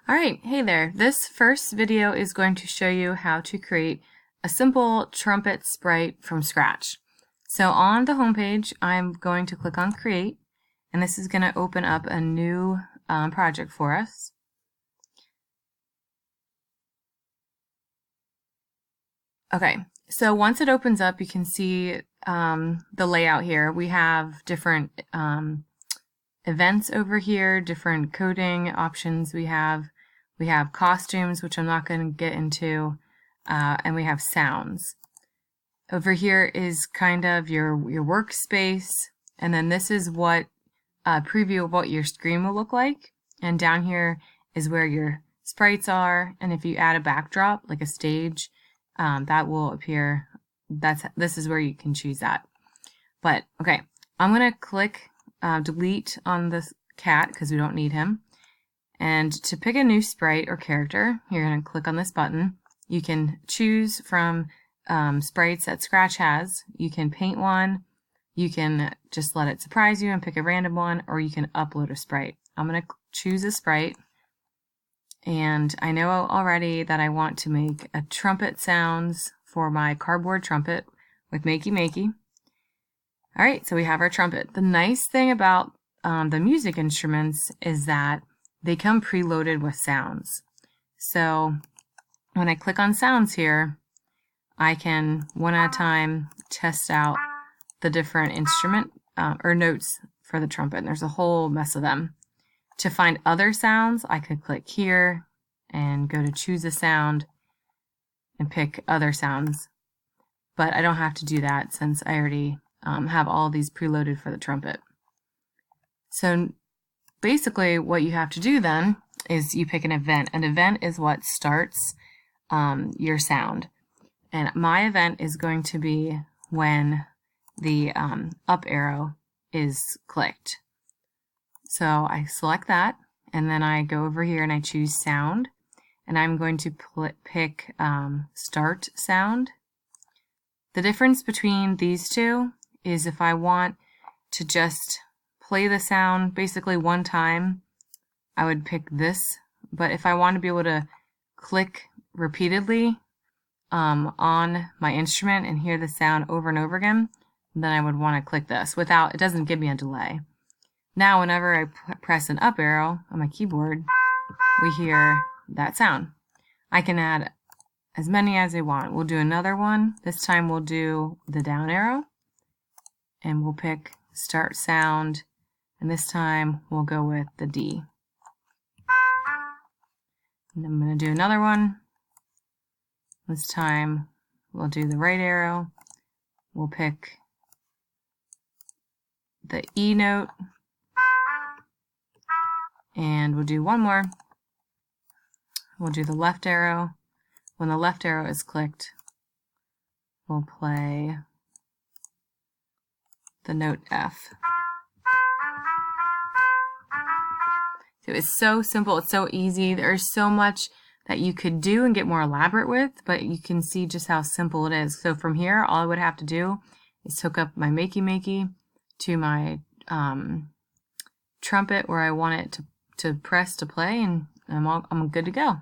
All right, hey there. This first video is going to show you how to create a simple trumpet sprite from scratch. So on the home page, I'm going to click on Create, and this is going to open up a new project for us. Okay, so once it opens up, you can see the layout here. We have different events over here, different coding options we have. We have costumes, which I'm not going to get into, and we have sounds. Over here is kind of your workspace, and then this is what preview of what your screen will look like. And down here is where your sprites are, and if you add a backdrop, like a stage, that will appear. This is where you can choose that. But okay, I'm going to click delete on this cat because we don't need him. And to pick a new sprite or character, you're going to click on this button. You can choose from sprites that Scratch has. You can paint one, you can just let it surprise you and pick a random one, or you can upload a sprite. I'm going to choose a sprite, and I know already that I want to make a trumpet sounds for my cardboard trumpet with Makey Makey. Alright, so we have our trumpet. The nice thing about the music instruments is that they come preloaded with sounds. So when I click on sounds here, I can one at a time test out the different instrument or notes for the trumpet. And there's a whole mess of them. To find other sounds, I could click here and go to choose a sound and pick other sounds. But I don't have to do that since I already have all these preloaded for the trumpet. So basically what you have to do then is you pick an event. An event is what starts your sound. And my event is going to be when the up arrow is clicked. So I select that, and then I go over here and I choose sound, and I'm going to pick start sound. The difference between these two is if I want to just play the sound basically one time, I would pick this. But if I want to be able to click repeatedly on my instrument and hear the sound over and over again, then I would want to click this. It doesn't give me a delay. Now whenever I press an up arrow on my keyboard, we hear that sound. I can add as many as I want. We'll do another one. This time we'll do the down arrow, and we'll pick start sound, and this time we'll go with the D. And I'm going to do another one. This time we'll do the right arrow. We'll pick the E note, and we'll do one more. We'll do the left arrow. When the left arrow is clicked, we'll play the note F. So it's so simple, it's so easy. There's so much that you could do and get more elaborate with, but you can see just how simple it is. So from here, all I would have to do is hook up my Makey Makey to my trumpet where I want it to press to play, and I'm good to go.